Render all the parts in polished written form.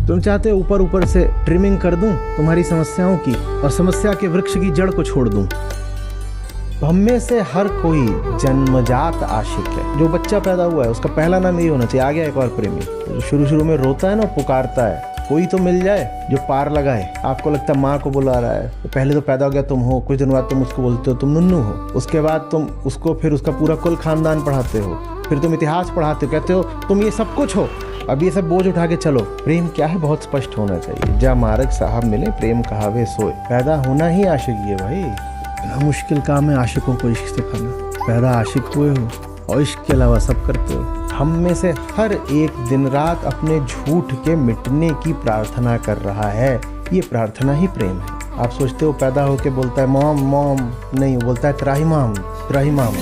तुम चाहते हो ऊपर ऊपर से ट्रिमिंग कर दूं तुम्हारी समस्याओं की और समस्या के वृक्ष की जड़ को छोड़ दूं। हम में से हर कोई जन्मजात आशिक है। जो बच्चा पैदा हुआ है उसका पहला नाम यही होना चाहिए, आ गया एक और प्रेमी। जो शुरू शुरू में रोता है ना, पुकारता है, कोई तो मिल जाए जो पार लगाए। आपको लगता है माँ को बुला रहा है, तो पहले तो पैदा हो गया तुम हो, कुछ दिन बाद तुम उसको बोलते हो तुम नुन्नू हो, उसके बाद तुम उसको फिर उसका पूरा कुल खानदान पढ़ाते हो, फिर तुम इतिहास पढ़ाते हो, कहते हो तुम ये सब कुछ हो, अब ये सब बोझ उठा के चलो। प्रेम क्या है बहुत स्पष्ट होना चाहिए। जा मार्ग साहब मिले प्रेम कहावे सोए। पैदा होना ही आशिकी है भाई। इतना मुश्किल काम है आशिकों को इश्क सिखाना। पैदा आशिक हुए हो और इश्क के अलावा सब करते हो। हम में से हर एक दिन रात अपने झूठ के मिटने की प्रार्थना कर रहा है। ये प्रार्थना ही प्रेम है। आप सोचते हो पैदा होके बोलता है मॉम मॉम, नहीं, बोलता है त्राहिमाम त्राहिमाम।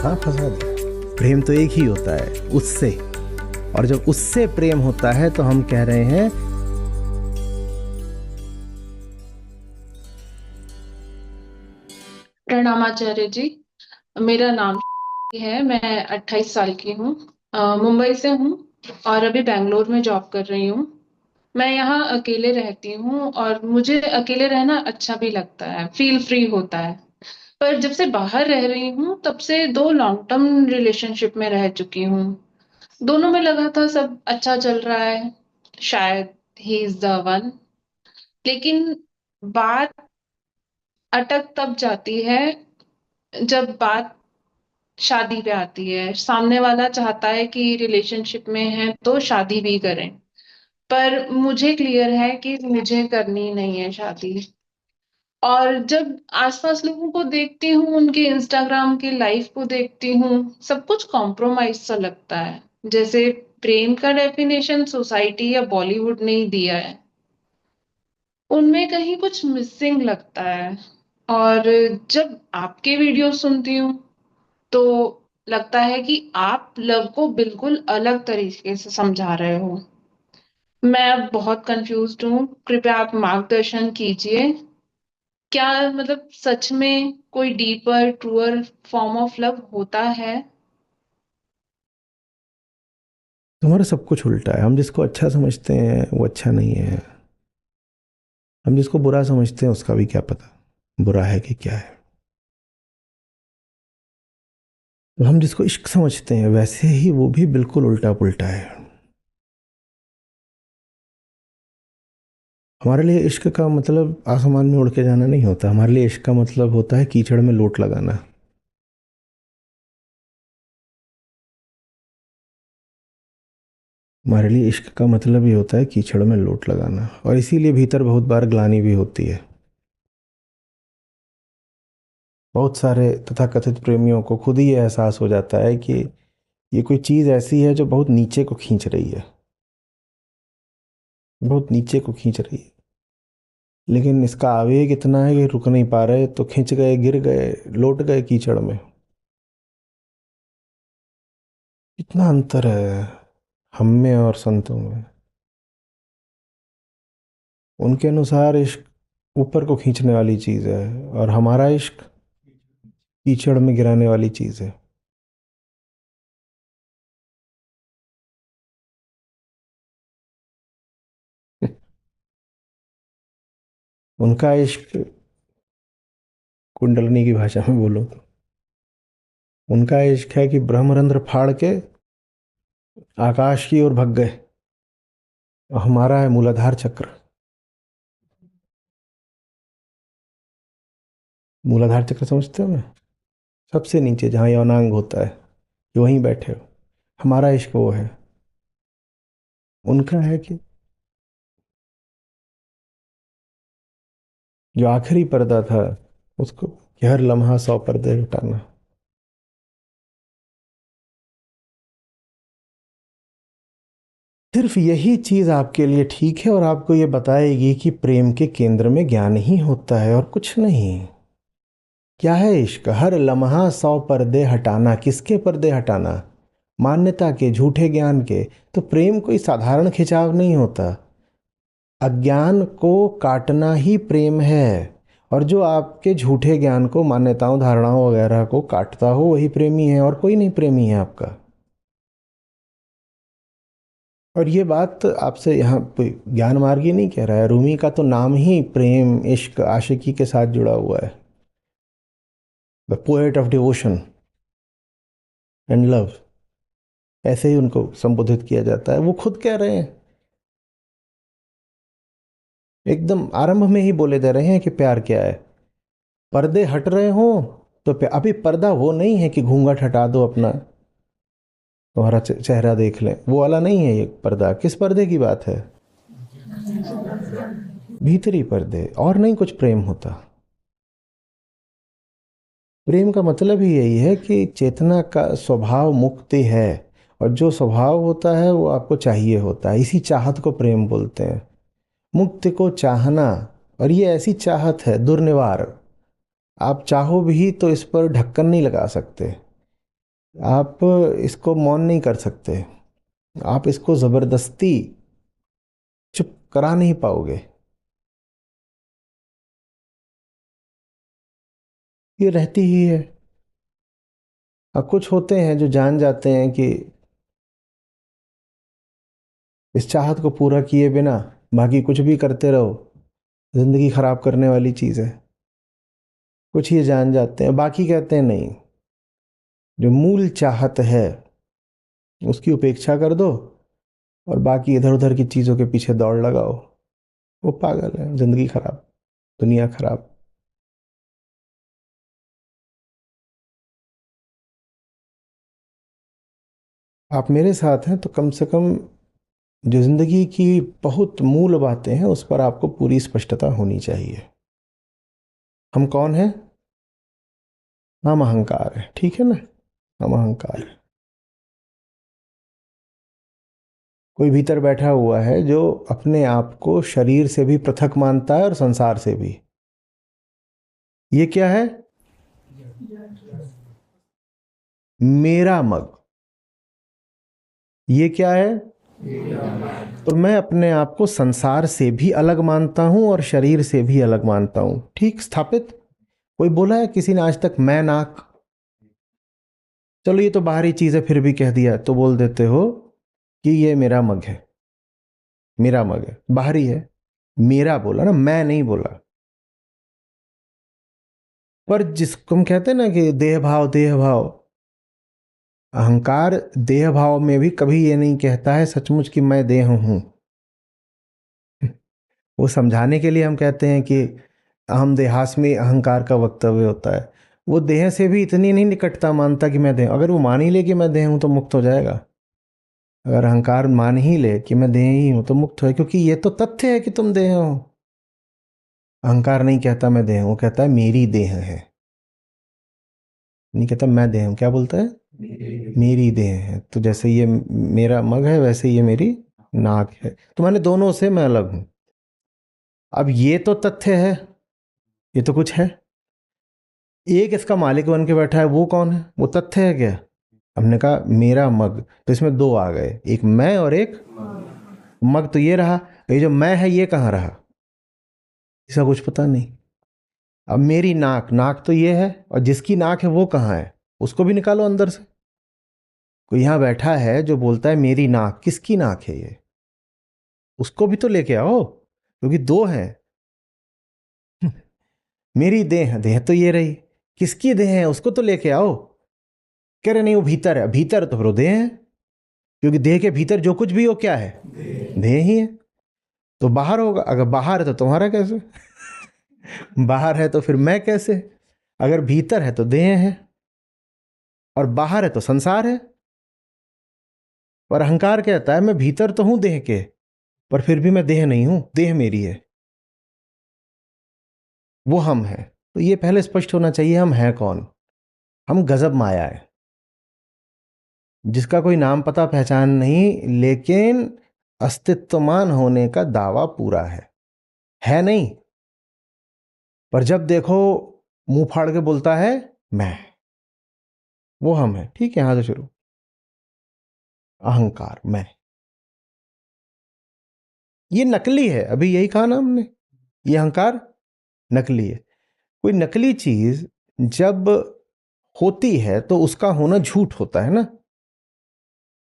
हाँ, फंसा दिया। प्रेम तो एक ही होता है, उससे। और जब उससे प्रेम होता है तो हम कह रहे हैं प्रणामाचार्य जी। मेरा नाम है। मैं 28 साल की हूँ। मुंबई से हूँ और अभी बैंगलोर में जॉब कर रही हूँ। मैं यहाँ अकेले रहती हूँ और मुझे अकेले रहना अच्छा भी लगता है, फील फ्री होता है। पर जब से बाहर रह रही हूँ तब से 2 लॉन्ग टर्म रिलेशनशिप में रह चुकी हूँ। दोनों में लगा था सब अच्छा चल रहा है, शायद ही इज द वन। लेकिन बात अटक तब जाती है जब बात शादी पे आती है। सामने वाला चाहता है कि रिलेशनशिप में है तो शादी भी करें, पर मुझे क्लियर है कि मुझे करनी नहीं है शादी। और जब आसपास लोगों को देखती हूँ, उनके इंस्टाग्राम के लाइफ को देखती हूँ, सब कुछ कॉम्प्रोमाइज सा लगता है, जैसे प्रेम का डेफिनेशन सोसाइटी या बॉलीवुड ने ही दिया है। उनमें कहीं कुछ मिसिंग लगता है। और जब आपके वीडियो सुनती हूँ तो लगता है कि आप लव को बिल्कुल अलग तरीके से समझा रहे हो। मैं अब बहुत कंफ्यूज्ड हूँ, कृपया आप मार्गदर्शन कीजिए। क्या मतलब सच में कोई deeper truer form of love होता है? तुम्हारा सब कुछ उल्टा है। हम जिसको अच्छा समझते हैं वो अच्छा नहीं है। हम जिसको बुरा समझते हैं उसका भी क्या पता बुरा है कि क्या है। तो हम जिसको इश्क समझते हैं वैसे ही वो भी बिल्कुल उल्टा पुल्टा है। हमारे लिए इश्क का मतलब आसमान में उड़ के जाना नहीं होता। हमारे लिए इश्क का मतलब होता है कीचड़ में लोट लगाना। हमारे लिए इश्क का मतलब ही होता है कीचड़ में लोट लगाना। और इसीलिए भीतर बहुत बार ग्लानि भी होती है। बहुत सारे तथाकथित प्रेमियों को खुद ही ये एहसास हो जाता है कि ये कोई चीज़ ऐसी है जो बहुत नीचे को खींच रही है, बहुत नीचे को खींच रही है। लेकिन इसका आवेग इतना है कि रुक नहीं पा रहे, तो खिंच गए, गिर गए, लोट गए कीचड़ में। इतना अंतर है हम में और संतों में। उनके अनुसार इश्क ऊपर को खींचने वाली चीज़ है और हमारा इश्क कीचड़ में गिराने वाली चीज़ है। उनका इश्क, कुंडलनी की भाषा में बोलो तो, उनका इश्क है कि ब्रह्मरंध्र फाड़ के आकाश की ओर भग गए। और हमारा है मूलाधार चक्र। मूलाधार चक्र समझते हो ना? सबसे नीचे जहाँ यौनांग होता है, कि वहीं बैठे हो। हमारा इश्क वो है। उनका है कि जो आखिरी पर्दा था उसको, कि हर लम्हा 100 पर्दे हटाना। सिर्फ यही चीज आपके लिए ठीक है और आपको ये बताएगी कि प्रेम के केंद्र में ज्ञान ही होता है और कुछ नहीं। क्या है इश्क? हर लम्हा 100 पर्दे हटाना। किसके पर्दे हटाना? मान्यता के, झूठे ज्ञान के। तो प्रेम कोई साधारण खिंचाव नहीं होता। अज्ञान को काटना ही प्रेम है। और जो आपके झूठे ज्ञान को, मान्यताओं, धारणाओं वगैरह को काटता हो वही प्रेमी है, और कोई नहीं प्रेमी है आपका। और ये बात आपसे यहाँ कोई ज्ञान मार्गी नहीं कह रहा है, रूमी का तो नाम ही प्रेम इश्क आशिकी के साथ जुड़ा हुआ है। The poet of devotion and love, ऐसे ही उनको संबोधित किया जाता है। वो खुद कह रहे हैं, एकदम आरंभ में ही बोले दे रहे हैं कि प्यार क्या है। पर्दे हट रहे हो तो अभी पर्दा वो नहीं है कि घूंघट हटा दो अपना, तुम्हारा चेहरा देख लें, वो वाला नहीं है ये पर्दा। किस पर्दे की बात है? भीतरी पर्दे, और नहीं कुछ प्रेम होता। प्रेम का मतलब ही यही है कि चेतना का स्वभाव मुक्ति है, और जो स्वभाव होता है वो आपको चाहिए होता है। इसी चाहत को प्रेम बोलते हैं, मुक्ति को चाहना। और ये ऐसी चाहत है दुर्निवार, आप चाहो भी तो इस पर ढक्कन नहीं लगा सकते, आप इसको मौन नहीं कर सकते, आप इसको जबरदस्ती चुप करा नहीं पाओगे। ये रहती ही है। अब कुछ होते हैं जो जान जाते हैं कि इस चाहत को पूरा किए बिना बाकी कुछ भी करते रहो, जिंदगी खराब करने वाली चीज है। कुछ ये जान जाते हैं, बाकी कहते हैं नहीं, जो मूल चाहत है उसकी उपेक्षा कर दो और बाकी इधर उधर की चीजों के पीछे दौड़ लगाओ। वो पागल है, जिंदगी खराब, दुनिया खराब। आप मेरे साथ हैं तो कम से कम जो जिंदगी की बहुत मूल बातें हैं उस पर आपको पूरी स्पष्टता होनी चाहिए। हम कौन हैं? हम अहंकार है, ठीक है ना? हम अहंकार है। कोई भीतर बैठा हुआ है जो अपने आप को शरीर से भी पृथक मानता है और संसार से भी। ये क्या है? मेरा मग। ये क्या है? तो मैं अपने आप को संसार से भी अलग मानता हूं और शरीर से भी अलग मानता हूं। ठीक स्थापित? कोई बोला है किसी ने आज तक मैं नाक? चलो ये तो बाहरी चीज है, फिर भी कह दिया तो बोल देते हो कि ये मेरा मग है। मेरा मग है, बाहरी है। मेरा बोला ना, मैं नहीं बोला। पर जिसको हम कहते हैं ना कि देह भाव, देह भाव, अहंकार देह भाव में भी कभी ये नहीं कहता है सचमुच कि मैं देह हूं। वो समझाने के लिए हम कहते हैं कि अहम देहास्मि अहंकार का वक्तव्य होता है। वो देह से भी इतनी नहीं निकटता मानता कि मैं देह। अगर वो मान ही ले कि मैं देह हूं तो मुक्त हो जाएगा। अगर अहंकार मान ही ले कि मैं देह ही हूं तो मुक्त हो, क्योंकि ये तो तथ्य है कि तुम देह हो। अहंकार नहीं कहता मैं देह हूं, वो कहता है मेरी देह है। नहीं कहता मैं देह हूं, क्या बोलता है? मेरी देह है। तो जैसे ये मेरा मग है वैसे ये मेरी नाक है, तो मैंने दोनों से मैं अलग हूं। अब ये तो तथ्य है, ये तो कुछ है। एक इसका मालिक बन के बैठा है, वो कौन है? वो तथ्य है क्या? हमने कहा मेरा मग, तो इसमें दो आ गए, एक मैं और एक मग। तो ये रहा, ये जो मैं है ये कहाँ रहा? इसका कुछ पता नहीं। अब मेरी नाक, नाक तो ये है, और जिसकी नाक है वो कहाँ है? उसको भी निकालो अंदर से। कोई यहाँ बैठा है जो बोलता है मेरी नाक, किसकी नाक है ये? उसको भी तो लेके आओ, क्योंकि दो हैं। मेरी देह, देह तो ये रही, किसकी देह है उसको तो लेके आओ। कह रहे नहीं वो भीतर है, भीतर तो फिर वो देह है, क्योंकि देह के भीतर जो कुछ भी हो क्या है? देह ही है। तो बाहर होगा, अगर बाहर है तो तुम्हारा कैसे? बाहर है तो फिर मैं कैसे? अगर भीतर है तो देह है, और बाहर है तो संसार है। और अहंकार कहता है मैं भीतर तो हूं देह के, पर फिर भी मैं देह नहीं हूं, देह मेरी है, वो हम है। तो ये पहले स्पष्ट होना चाहिए, हम हैं कौन? हम गजब माया है, जिसका कोई नाम पता पहचान नहीं, लेकिन अस्तित्वमान होने का दावा पूरा है नहीं। पर जब देखो मुंह फाड़ के बोलता है मैं, वो हम है। ठीक है, यहां से शुरू। अहंकार, मैं, ये नकली है। अभी यही कहा ना हमने, ये अहंकार नकली है। कोई नकली चीज जब होती है तो उसका होना झूठ होता है ना।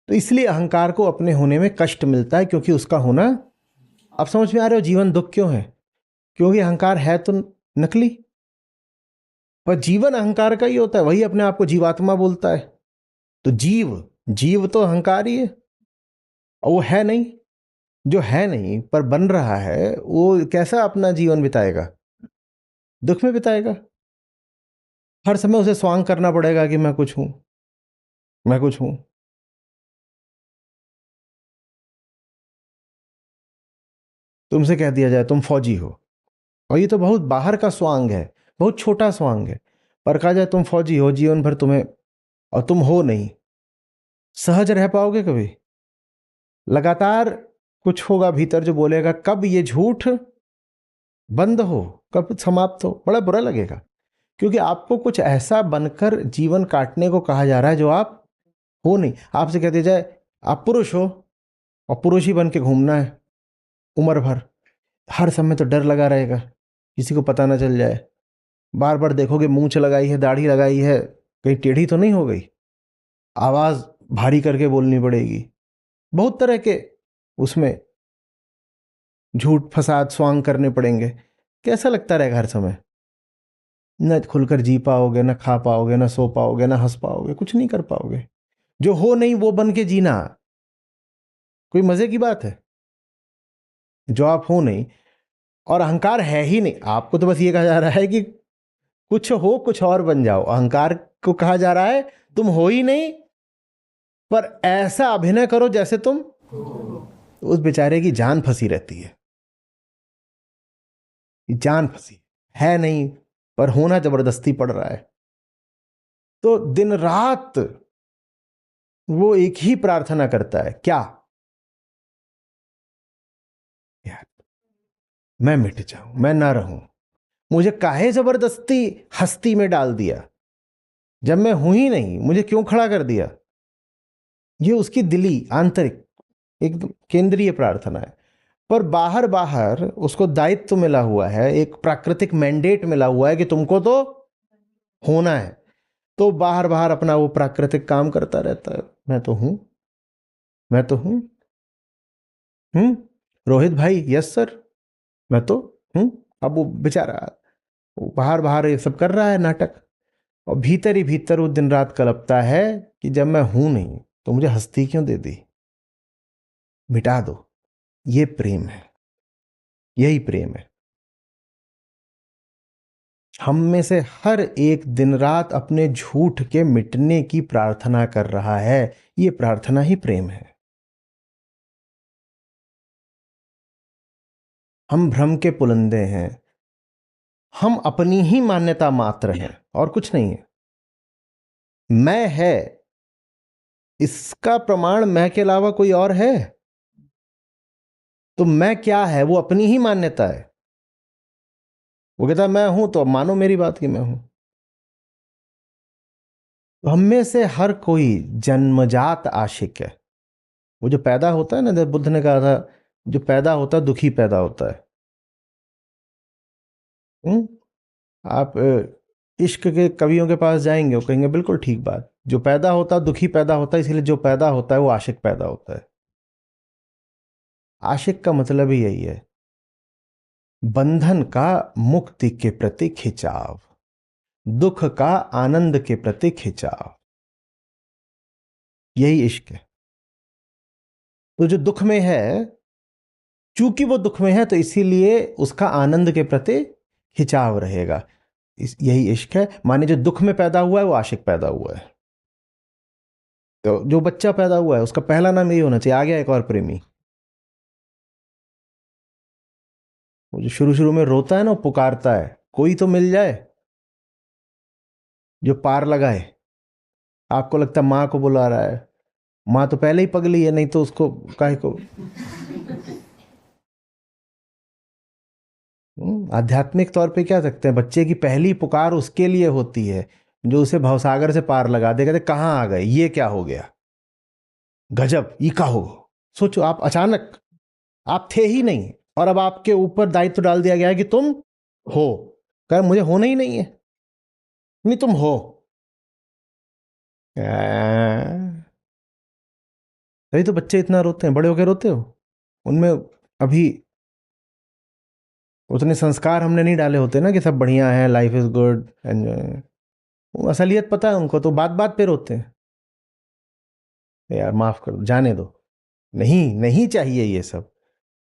तो इसलिए अहंकार को अपने होने में कष्ट मिलता है, क्योंकि उसका होना, अब समझ में आ रहे हो जीवन दुख क्यों है? क्योंकि अहंकार है तो नकली, पर जीवन अहंकार का ही होता है, वही अपने आप को जीवात्मा बोलता है। तो जीव, जीव तो अहंकार ही है, और वो है नहीं। जो है नहीं पर बन रहा है, वो कैसा अपना जीवन बिताएगा? दुख में बिताएगा। हर समय उसे स्वांग करना पड़ेगा कि मैं कुछ हूं, मैं कुछ हूं। तुमसे कह दिया जाए तुम फौजी हो, और ये तो बहुत बाहर का स्वांग है, बहुत छोटा स्वांग है। पर कहा जाए तुम फौजी हो जीवन भर तुम्हें, और तुम हो नहीं, सहज रह पाओगे कभी? लगातार कुछ होगा भीतर जो बोलेगा कब ये झूठ बंद हो, कब समाप्त हो। बड़ा बुरा लगेगा, क्योंकि आपको कुछ ऐसा बनकर जीवन काटने को कहा जा रहा है जो आप हो नहीं। आपसे कह दिया जाए आप पुरुष हो, और पुरुष ही बन के घूमना है उम्र भर, हर समय तो डर लगा रहेगा किसी को पता ना चल जाए। बार बार देखोगे मूंछ लगाई है, दाढ़ी लगाई है, कहीं टेढ़ी तो नहीं हो गई, आवाज भारी करके बोलनी पड़ेगी, बहुत तरह के उसमें झूठ फसाद स्वांग करने पड़ेंगे। कैसा लगता रहेगा हर समय? न खुलकर जी पाओगे, न खा पाओगे, न सो पाओगे, न हंस पाओगे, कुछ नहीं कर पाओगे। जो हो नहीं वो बन के जीना कोई मजे की बात है? जो आप हो नहीं, और अहंकार है ही नहीं, आपको तो बस ये कहा जा रहा है कि कुछ हो, कुछ और बन जाओ। अहंकार को कहा जा रहा है तुम हो ही नहीं, पर ऐसा अभिनय करो जैसे तुम। उस बेचारे की जान फंसी रहती है, जान फंसी है नहीं, पर होना जबरदस्ती पड़ रहा है। तो दिन रात वो एक ही प्रार्थना करता है, क्या? यार मैं मिट जाऊं, मैं ना रहूं, मुझे काहे जबरदस्ती हस्ती में डाल दिया, जब मैं हूं ही नहीं मुझे क्यों खड़ा कर दिया? ये उसकी दिली आंतरिक एकदम केंद्रीय प्रार्थना है। पर बाहर बाहर उसको दायित्व मिला हुआ है, एक प्राकृतिक मैंडेट मिला हुआ है कि तुमको तो होना है। तो बाहर बाहर अपना वो प्राकृतिक काम करता रहता है, मैं तो हूं, मैं तो हूं। रोहित भाई, यस सर, मैं तो हूं। अब वो बेचारा वो बाहर बाहर ये सब कर रहा है नाटक, और भीतर ही भीतर वो दिन रात कलपता है कि जब मैं हूं नहीं तो मुझे हस्ती क्यों दे दी, मिटा दो। ये प्रेम है, यही प्रेम है। हम में से हर एक दिन रात अपने झूठ के मिटने की प्रार्थना कर रहा है, ये प्रार्थना ही प्रेम है। हम भ्रम के पुलंदे हैं, हम अपनी ही मान्यता मात्र हैं और कुछ नहीं है। मैं है, इसका प्रमाण मैं के अलावा कोई और है? तो मैं क्या है? वो अपनी ही मान्यता है। वो कहता है मैं हूं, तो अब मानो मेरी बात कि मैं हूं। तो हम में से हर कोई जन्मजात आशिक है। वो जो पैदा होता है ना, जब बुद्ध ने कहा था जो पैदा होता है दुखी पैदा होता है। हम्म? आप इश्क के कवियों के पास जाएंगे, वो कहेंगे बिल्कुल ठीक बात, जो पैदा होता है दुखी पैदा होता है, इसलिए जो पैदा होता है वो आशिक पैदा होता है। आशिक का मतलब ही यही है, बंधन का मुक्ति के प्रति खिंचाव, दुख का आनंद के प्रति खिंचाव, यही इश्क है। तो जो दुख में है, चूंकि वो दुख में है तो इसीलिए उसका आनंद के प्रति खिंचाव रहेगा। यही इश्क है। माने जो दुख में पैदा हुआ है वो आशिक पैदा हुआ है। तो जो बच्चा पैदा हुआ है उसका पहला नाम यही होना चाहिए, आ गया एक और प्रेमी। वो जो शुरू शुरू में रोता है ना, वो पुकारता है कोई तो मिल जाए जो पार लगाए। आपको लगता है माँ को बुला रहा है, माँ तो पहले ही पगली है, नहीं तो उसको काहे को। आध्यात्मिक तौर पे क्या सकते हैं, बच्चे की पहली पुकार उसके लिए होती है जो उसे भवसागर से पार लगा दे। कहते कहाँ आ गए, ये क्या हो गया, गजब ई का हो। सोचो आप अचानक, आप थे ही नहीं और अब आपके ऊपर दायित्व डाल दिया गया है कि तुम हो। कह मुझे होना ही नहीं है, नहीं तुम हो। तभी तो बच्चे इतना रोते हैं, बड़े होकर रोते हो। उनमें अभी उतने संस्कार हमने नहीं डाले होते ना कि सब बढ़िया है, लाइफ इज गुड, एंजॉय। वो असलियत पता है उनको, तो बात बात पे रोते हैं। यार माफ कर दो, जाने दो, नहीं नहीं चाहिए ये सब।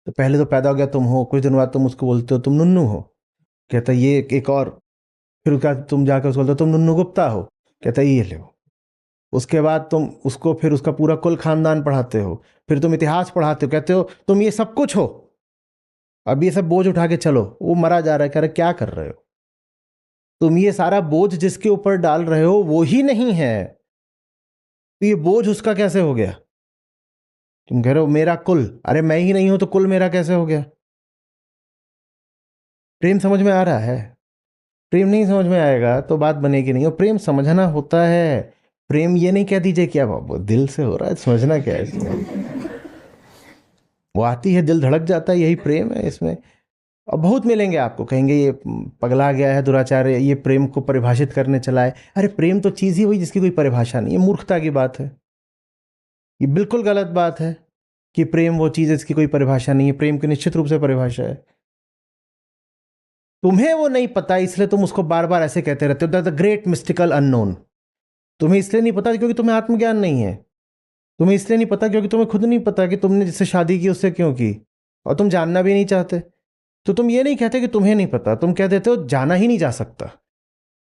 तो पहले तो पैदा हो गया तुम हो, कुछ दिन बाद तुम उसको बोलते हो तुम नुन्नू हो, कहता है ये एक और। फिर क्या तुम जाकर उसको बोलते हो तुम नुन्नू गुप्ता हो, कहता है ये ले। उसके बाद तुम उसको फिर उसका पूरा कुल खानदान पढ़ाते हो, फिर तुम इतिहास पढ़ाते हो, कहते हो तुम ये सब कुछ हो, अब ये सब बोझ उठा के चलो। वो मरा जा रहा है, कह रहे क्या कर रहे हो तुम, ये सारा बोझ जिसके ऊपर डाल रहे हो वो ही नहीं है, तो ये बोझ उसका कैसे हो गया। तुम कह रहे हो मेरा कुल, अरे मैं ही नहीं हूं तो कुल मेरा कैसे हो गया। प्रेम समझ में आ रहा है? प्रेम नहीं समझ में आएगा तो बात बनेगी नहीं। और प्रेम समझना होता है। प्रेम ये नहीं कह दीजिए कि अब दिल से हो रहा है, समझना क्या है इसमें। वो आती है, दिल धड़क जाता है, यही प्रेम है इसमें। और बहुत मिलेंगे आपको, कहेंगे ये पगला गया है, दुराचार है, ये प्रेम को परिभाषित करने चला है। अरे प्रेम तो चीज़ ही हुई जिसकी कोई परिभाषा नहीं है, मूर्खता की बात है। ये बिल्कुल गलत बात है कि प्रेम वो चीज़ है जिसकी कोई परिभाषा नहीं है। प्रेम की निश्चित रूप से परिभाषा है। तुम्हें वो नहीं पता इसलिए तुम उसको बार बार ऐसे कहते रहते हो, द ग्रेट मिस्टिकल अननोन। तुम्हें इसलिए नहीं पता क्योंकि तुम्हें आत्मज्ञान नहीं है। तुम्हें इसलिए नहीं पता क्योंकि तुम्हें खुद नहीं पता कि तुमने जिससे शादी की उससे क्यों की, और तुम जानना भी नहीं चाहते। तो तुम ये नहीं कहते कि तुम्हें नहीं पता, तुम कह देते हो जाना ही नहीं जा सकता।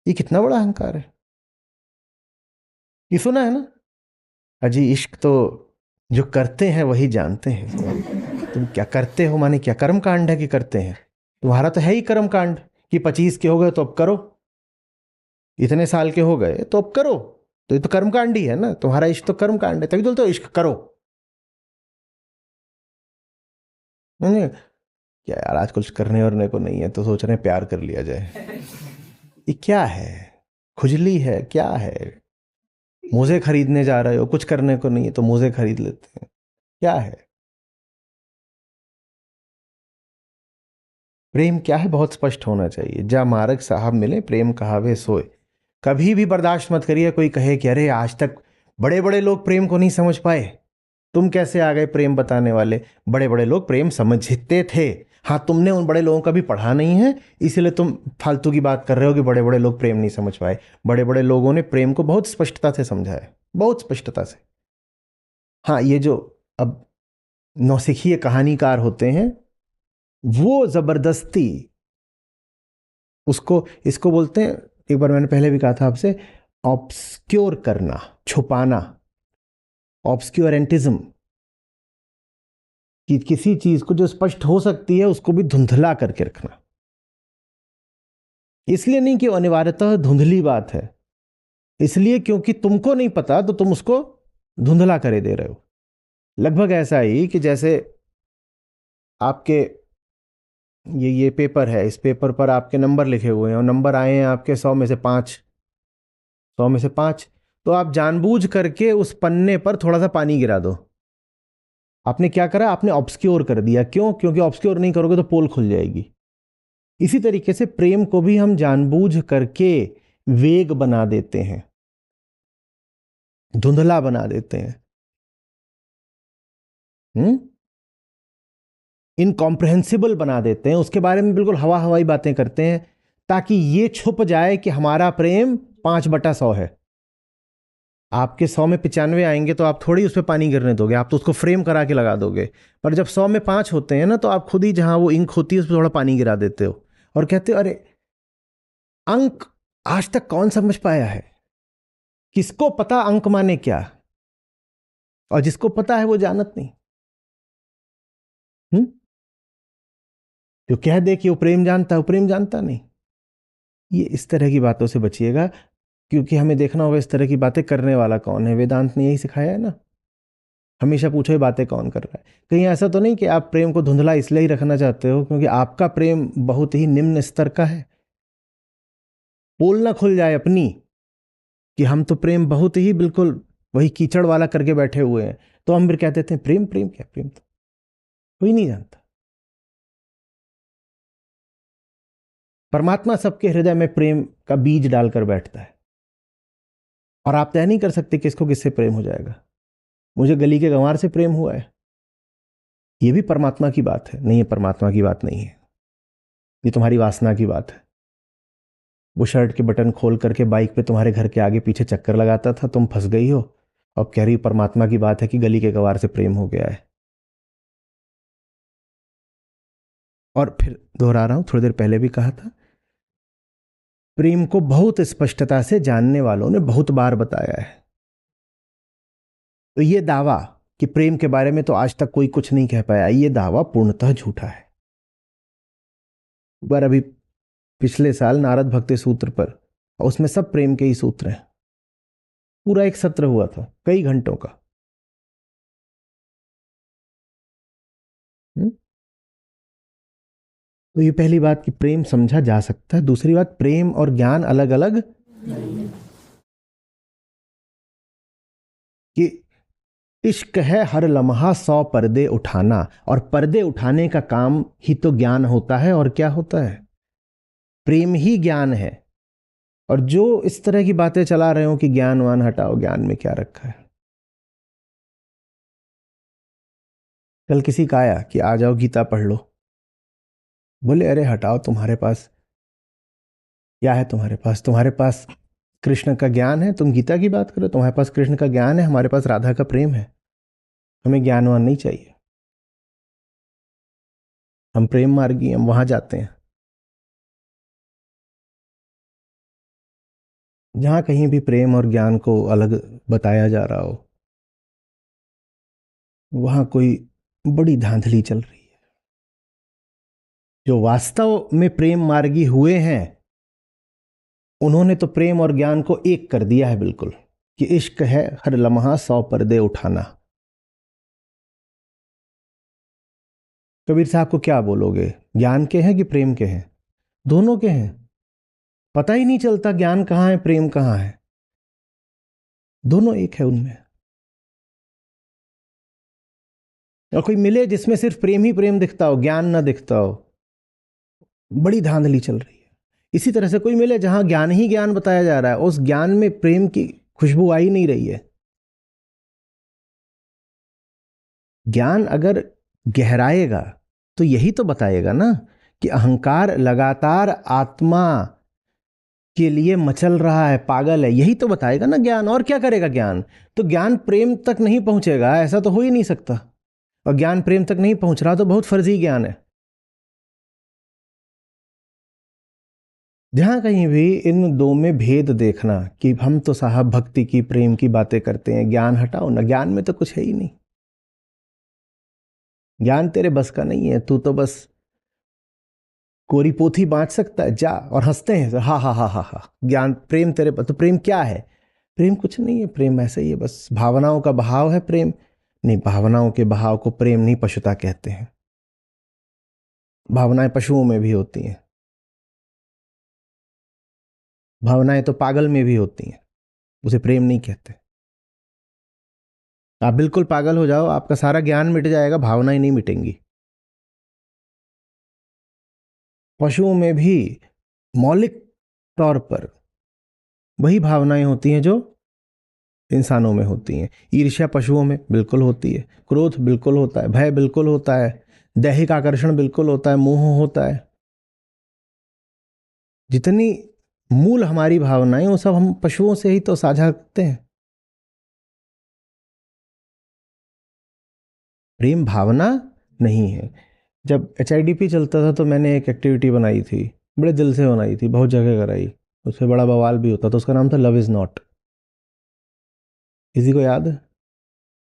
ये कितना बड़ा अहंकार है। ये सुना है ना, अजी इश्क तो जो करते हैं वही जानते हैं। तुम क्या करते हो माने क्या, कर्म कांड है कि करते हैं? तुम्हारा तो है ही कर्म कांड कि 25 के हो गए तो अब करो, इतने साल के हो गए तो अब करो। तो ये तो कर्म कांड ही है ना, तुम्हारा इश्क तो कर्म कांड है, तभी बोलते हो इश्क करो। नहीं, क्या यार आज कुछ करने वरने को नहीं है तो सोच रहे हैं प्यार कर लिया जाए। ये क्या है, खुजली है क्या है? मोजे खरीदने जा रहे हो, कुछ करने को नहीं है तो मोजे खरीद लेते हैं, क्या है? प्रेम क्या है बहुत स्पष्ट होना चाहिए। जा मार्ग साहब मिले प्रेम कहावे सोए। कभी भी बर्दाश्त मत करिए कोई कहे कि अरे आज तक बड़े बड़े लोग प्रेम को नहीं समझ पाए, तुम कैसे आ गए प्रेम बताने वाले। बड़े बड़े लोग प्रेम समझते थे, हाँ तुमने उन बड़े लोगों का भी पढ़ा नहीं है, इसलिए तुम फालतू की बात कर रहे हो कि बड़े बड़े लोग प्रेम नहीं समझ पाए। बड़े बड़े लोगों ने प्रेम को बहुत स्पष्टता से समझा है, बहुत स्पष्टता से। हाँ ये जो अब नौसिखिए कहानीकार होते हैं वो जबरदस्ती उसको, इसको बोलते हैं, एक बार मैंने पहले भी कहा था आपसे, ऑब्सक्योर करना, छुपाना, ऑब्सक्योरेंटिज्म, कि किसी चीज को जो स्पष्ट हो सकती है उसको भी धुंधला करके रखना। इसलिए नहीं कि अनिवार्यतः धुंधली बात है, इसलिए क्योंकि तुमको नहीं पता तो तुम उसको धुंधला करे दे रहे हो। लगभग ऐसा ही कि जैसे आपके ये पेपर है, इस पेपर पर आपके नंबर लिखे हुए हैं और नंबर आए हैं आपके 100 में से 5, 100 में से 5, तो आप जानबूझ करके उस पन्ने पर थोड़ा सा पानी गिरा दो। आपने क्या करा, आपने ऑब्सक्योर कर दिया। क्यों? क्योंकि ऑब्सक्योर नहीं करोगे तो पोल खुल जाएगी। इसी तरीके से प्रेम को भी हम जानबूझ करके वेग बना देते हैं, धुंधला बना देते हैं, इनकॉम्प्रहेंसिबल बना देते हैं, उसके बारे में बिल्कुल हवा हवाई बातें करते हैं ताकि ये छुप जाए कि हमारा प्रेम 5/100 है। आपके 100 में 95 आएंगे तो आप थोड़ी उस पर पानी गिरने दोगे, आप तो उसको फ्रेम करा के लगा दोगे। पर जब 100 में 5 होते हैं ना तो आप खुद ही जहां वो इंक होती है उस पर थोड़ा पानी गिरा देते हो और कहते हो अरे अंक आज तक कौन समझ पाया है? किसको पता अंक माने क्या? और जिसको पता है वो जानत नहीं। जो कह दे कि वो प्रेम जानता है, वो प्रेम जानता नहीं। ये इस तरह की बातों से बचिएगा, क्योंकि हमें देखना होगा इस तरह की बातें करने वाला कौन है। वेदांत ने यही सिखाया है ना, हमेशा पूछो ये बातें कौन कर रहा है। कहीं ऐसा तो नहीं कि आप प्रेम को धुंधला इसलिए ही रखना चाहते हो क्योंकि आपका प्रेम बहुत ही निम्न स्तर का है। पोल ना खुल जाए अपनी कि हम तो प्रेम बहुत ही बिल्कुल वही कीचड़ वाला करके बैठे हुए हैं, तो हम फिर कहते हैं प्रेम, प्रेम क्या, प्रेम तो कोई नहीं जानता। परमात्मा सबके हृदय में प्रेम का बीज डालकर बैठता है और आप तय नहीं कर सकते किसको किससे प्रेम हो जाएगा। मुझे गली के गंवार से प्रेम हुआ है, ये भी परमात्मा की बात है? नहीं, ये परमात्मा की बात नहीं है, ये तुम्हारी वासना की बात है। वो शर्ट के बटन खोल करके बाइक पे तुम्हारे घर के आगे पीछे चक्कर लगाता था, तुम फंस गई हो। अब कह रही परमात्मा की बात है कि गली के गंवार से प्रेम हो गया है। और फिर दोहरा रहा हूं, थोड़ी देर पहले भी कहा था, प्रेम को बहुत स्पष्टता से जानने वालों ने बहुत बार बताया है। तो ये दावा कि प्रेम के बारे में तो आज तक कोई कुछ नहीं कह पाया, ये दावा पूर्णतः झूठा है। एक बार अभी पिछले साल नारद भक्ति सूत्र पर, उसमें सब प्रेम के ही सूत्र हैं, पूरा एक सत्र हुआ था कई घंटों का। तो ये पहली बात कि प्रेम समझा जा सकता है। दूसरी बात, प्रेम और ज्ञान अलग अलग कि इश्क है हर लम्हा 100 पर्दे उठाना, और पर्दे उठाने का काम ही तो ज्ञान होता है। और क्या होता है? प्रेम ही ज्ञान है। और जो इस तरह की बातें चला रहे हो कि ज्ञानवान हटाओ, ज्ञान में क्या रखा है? कल किसी का आया कि आ जाओ गीता पढ़ लो, बोले अरे हटाओ, तुम्हारे पास क्या है? तुम्हारे पास कृष्ण का ज्ञान है, तुम गीता की बात करो। तुम्हारे पास कृष्ण का ज्ञान है, हमारे पास राधा का प्रेम है। हमें ज्ञानवान नहीं चाहिए, हम प्रेम मार्गी, हम वहां जाते हैं। जहां कहीं भी प्रेम और ज्ञान को अलग बताया जा रहा हो, वहां कोई बड़ी धांधली चल रही है। जो वास्तव में प्रेम मार्गी हुए हैं, उन्होंने तो प्रेम और ज्ञान को एक कर दिया है बिल्कुल, कि इश्क है हर लम्हा 100 पर्दे उठाना। कबीर साहब को क्या बोलोगे? ज्ञान के हैं कि प्रेम के हैं? दोनों के हैं। पता ही नहीं चलता ज्ञान कहाँ है, प्रेम कहाँ है, दोनों एक है उनमें। और कोई मिले जिसमें सिर्फ प्रेम ही प्रेम दिखता हो, ज्ञान ना दिखता हो, बड़ी धांधली चल रही है। इसी तरह से कोई मिले जहां ज्ञान ही ज्ञान बताया जा रहा है, उस ज्ञान में प्रेम की खुशबू आ ही नहीं रही है। ज्ञान अगर गहराएगा तो यही तो बताएगा ना कि अहंकार लगातार आत्मा के लिए मचल रहा है, पागल है, यही तो बताएगा ना ज्ञान। और क्या करेगा ज्ञान? तो ज्ञान प्रेम तक नहीं पहुंचेगा, ऐसा तो हो ही नहीं सकता। और ज्ञान प्रेम तक नहीं पहुंच रहा तो बहुत फर्जी ज्ञान है। जहां कहीं भी इन दो में भेद देखना कि हम तो साहब भक्ति की प्रेम की बातें करते हैं, ज्ञान हटाओ ना, ज्ञान में तो कुछ है ही नहीं। ज्ञान तेरे बस का नहीं है, तू तो बस कोरी पोथी बांट सकता है, जा। और हंसते हैं, हा हा हा हा हा, ज्ञान प्रेम तेरे तो प्रेम क्या है? प्रेम कुछ नहीं है, प्रेम ऐसे ही है, बस भावनाओं का बहाव है प्रेम। नहीं, भावनाओं के बहाव को प्रेम नहीं, पशुता कहते हैं। भावनाएं पशुओं में भी होती हैं, भावनाएं तो पागल में भी होती हैं, उसे प्रेम नहीं कहते। आप बिल्कुल पागल हो जाओ, आपका सारा ज्ञान मिट जाएगा, भावनाएं नहीं मिटेंगी। पशुओं में भी मौलिक तौर पर वही भावनाएं होती हैं जो इंसानों में होती हैं। ईर्ष्या पशुओं में बिल्कुल होती है, क्रोध बिल्कुल होता है, भय बिल्कुल होता है, दैहिक आकर्षण बिल्कुल होता है, मोह होता है। जितनी मूल हमारी भावनाएं, वो सब हम पशुओं से ही तो साझा करते हैं। प्रेम भावना नहीं है। जब HIDP चलता था तो मैंने एक एक्टिविटी बनाई थी, बड़े दिल से बनाई थी, बहुत जगह कराई, उससे बड़ा बवाल भी होता, तो उसका नाम था लव इज नॉट। किसी को याद है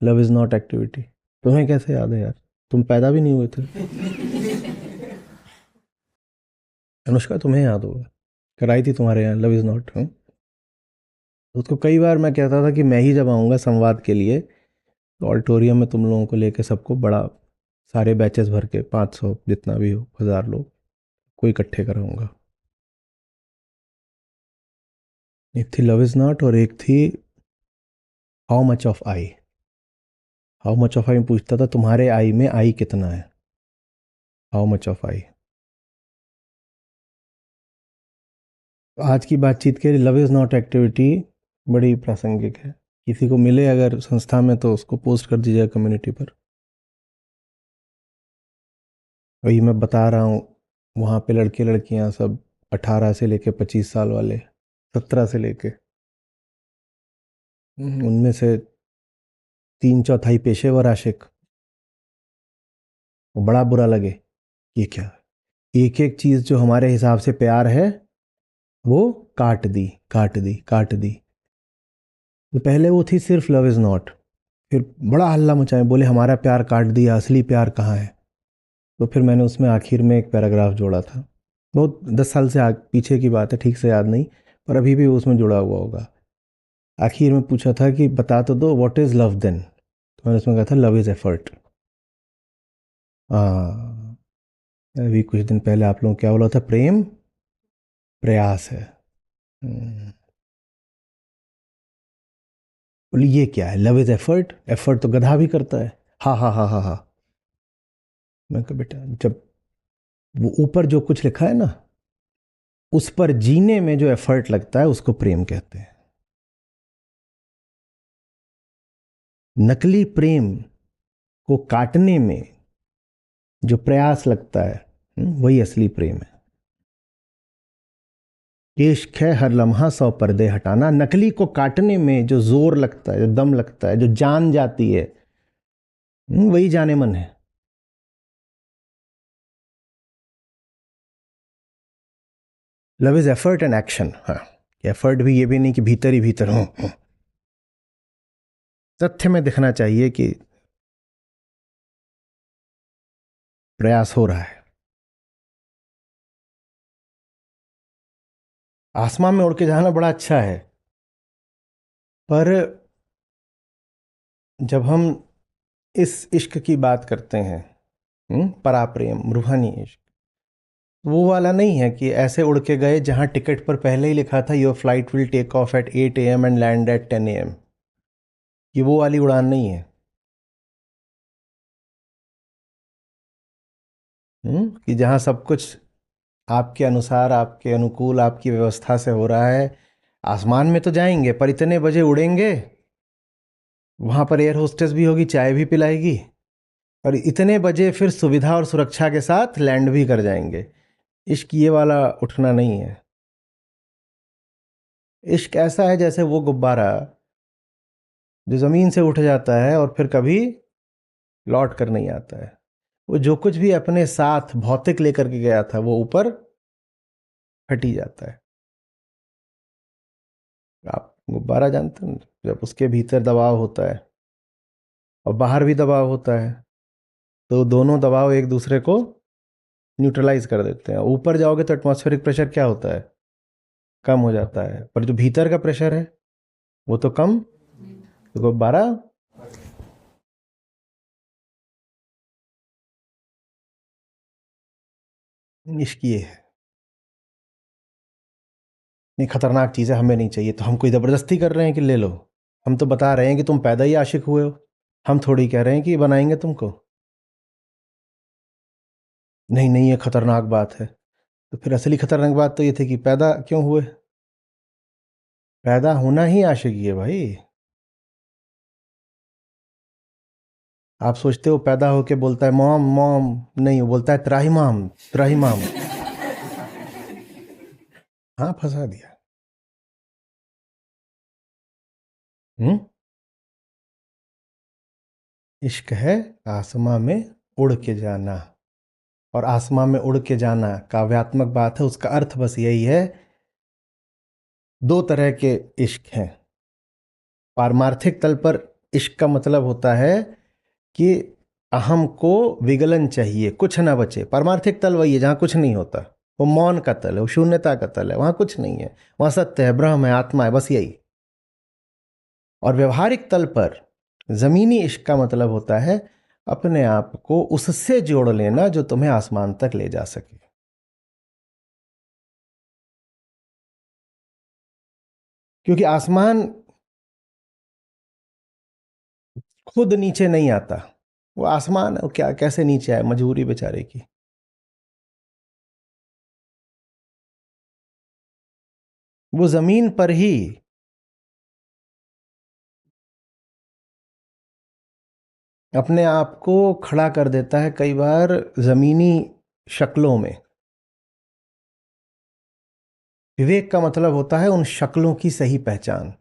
लव इज नॉट एक्टिविटी? तुम्हें कैसे याद है यार, तुम पैदा भी नहीं हुए थे। अनुष्का तुम्हें याद होगा, कराई थी तुम्हारे यहाँ लव इज नॉट। उसको कई बार मैं कहता था कि मैं ही जब आऊँगा संवाद के लिए, तो ऑडिटोरियम में तुम लोगों को लेके सबको बड़ा, सारे बैचेस भर के 500 जितना भी हो, 1000 लोग को इकट्ठे कराऊंगा। एक थी लव इज नॉट और एक थी how much of I. How much of I में पूछता था तुम्हारे आई में आई कितना है, हाउ मच ऑफ आई। आज की बातचीत के लिए लव इज नॉट एक्टिविटी बड़ी प्रासंगिक है। किसी को मिले अगर संस्था में तो उसको पोस्ट कर दीजिएगा कम्युनिटी पर। वही मैं बता रहा हूँ, वहाँ पे लड़के लड़कियाँ सब 18 से लेके 25 साल वाले, 17 से लेके, उनमें से 3/4 पेशेवर आशिक। वो बड़ा बुरा लगे, ये क्या, एक एक चीज़ जो हमारे हिसाब से प्यार है वो काट दी काट दी काट दी। तो पहले वो थी सिर्फ लव इज़ नॉट, फिर बड़ा हल्ला मचाए, बोले हमारा प्यार काट दिया, असली प्यार कहाँ है। तो फिर मैंने उसमें आखिर में एक पैराग्राफ जोड़ा था, बहुत 10 साल से पीछे की बात है, ठीक से याद नहीं, पर अभी भी वो उसमें जुड़ा हुआ होगा। आखिर में पूछा था कि बता तो दो व्हाट इज़ लव देन, तो मैंने उसमें कहा था लव इज़ एफर्ट। हाँ, अभी कुछ दिन पहले आप लोगों को क्या बोला था, प्रेम प्रयास है। बोले ये क्या है, लव इज़ एफर्ट, एफर्ट तो गधा भी करता है। हाँ हाँ हाँ हाँ हाँ। मैं कहा बेटा, जब वो ऊपर जो कुछ लिखा है ना, उस पर जीने में जो एफर्ट लगता है उसको प्रेम कहते हैं। नकली प्रेम को काटने में जो प्रयास लगता है, वही असली प्रेम है। इश्क है हर लम्हा 100 पर्दे हटाना, नकली को काटने में जो जोर लगता है, जो दम लगता है, जो जान जाती है, वही जाने मन है। Love is effort and action. हाँ, एफर्ट भी ये भी नहीं कि भीतर ही भीतर हो, तथ्य में दिखना चाहिए कि प्रयास हो रहा है। आसमान में उड़ के जाना बड़ा अच्छा है, पर जब हम इस इश्क की बात करते हैं, परा प्रेम रूहानी इश्क, वो वाला नहीं है कि ऐसे उड़ के गए जहां टिकट पर पहले ही लिखा था your flight will take off at 8 AM and land at 10 AM। ये वो वाली उड़ान नहीं है। कि जहां सब कुछ आपके अनुसार, आपके अनुकूल, आपकी व्यवस्था से हो रहा है। आसमान में तो जाएंगे, पर इतने बजे उड़ेंगे, वहां पर एयर होस्टेस भी होगी, चाय भी पिलाएगी, और इतने बजे फिर सुविधा और सुरक्षा के साथ लैंड भी कर जाएंगे। इश्क ये वाला उठना नहीं है। इश्क ऐसा है जैसे वो गुब्बारा जो ज़मीन से उठ जाता है और फिर कभी लौट कर नहीं आता है। वो जो कुछ भी अपने साथ भौतिक लेकर के गया था वो ऊपर फट ही जाता है। आप गुब्बारा जानते हैं, जब उसके भीतर दबाव होता है और बाहर भी दबाव होता है, तो दोनों दबाव एक दूसरे को न्यूट्रलाइज कर देते हैं। ऊपर जाओगे तो एटमॉस्फेरिक प्रेशर क्या होता है, कम हो जाता है, पर जो भीतर का प्रेशर है वो तो कम। तो गुब्बारा इश्क ये है। नहीं, खतरनाक चीज़ें हमें नहीं चाहिए, तो हम कोई ज़बरदस्ती कर रहे हैं कि ले लो। हम तो बता रहे हैं कि तुम पैदा ही आशिक हुए हो, हम थोड़ी कह रहे हैं कि बनाएंगे तुमको। नहीं नहीं, ये खतरनाक बात है। तो फिर असली खतरनाक बात तो ये थी कि पैदा क्यों हुए। पैदा होना ही आशिकी है भाई। आप सोचते हो पैदा होके बोलता है मॉम मॉम, नहीं, वो बोलता है त्राहिमाम त्राहिमाम। हाँ, फंसा दिया। हम्म। इश्क है आसमां में उड़ के जाना, और आसमां में उड़ के जाना काव्यात्मक बात है, उसका अर्थ बस यही है। दो तरह के इश्क हैं। पारमार्थिक तल पर इश्क का मतलब होता है कि अहम को विगलन चाहिए, कुछ ना बचे। पारमार्थिक तल वही है जहाँ कुछ नहीं होता, वो मौन का तल है, वो शून्यता का तल है, वहाँ कुछ नहीं है, वहाँ सत्य है, ब्रह्म है, आत्मा है, बस यही। और व्यवहारिक तल पर जमीनी इश्क का मतलब होता है अपने आप को उससे जोड़ लेना जो तुम्हें आसमान तक ले जा सके। क्योंकि आसमान खुद नीचे नहीं आता, वो आसमान है, वो क्या कैसे नीचे आए, मजबूरी बेचारे की। वो जमीन पर ही अपने आप को खड़ा कर देता है कई बार ज़मीनी शक्लों में। विवेक का मतलब होता है उन शक्लों की सही पहचान।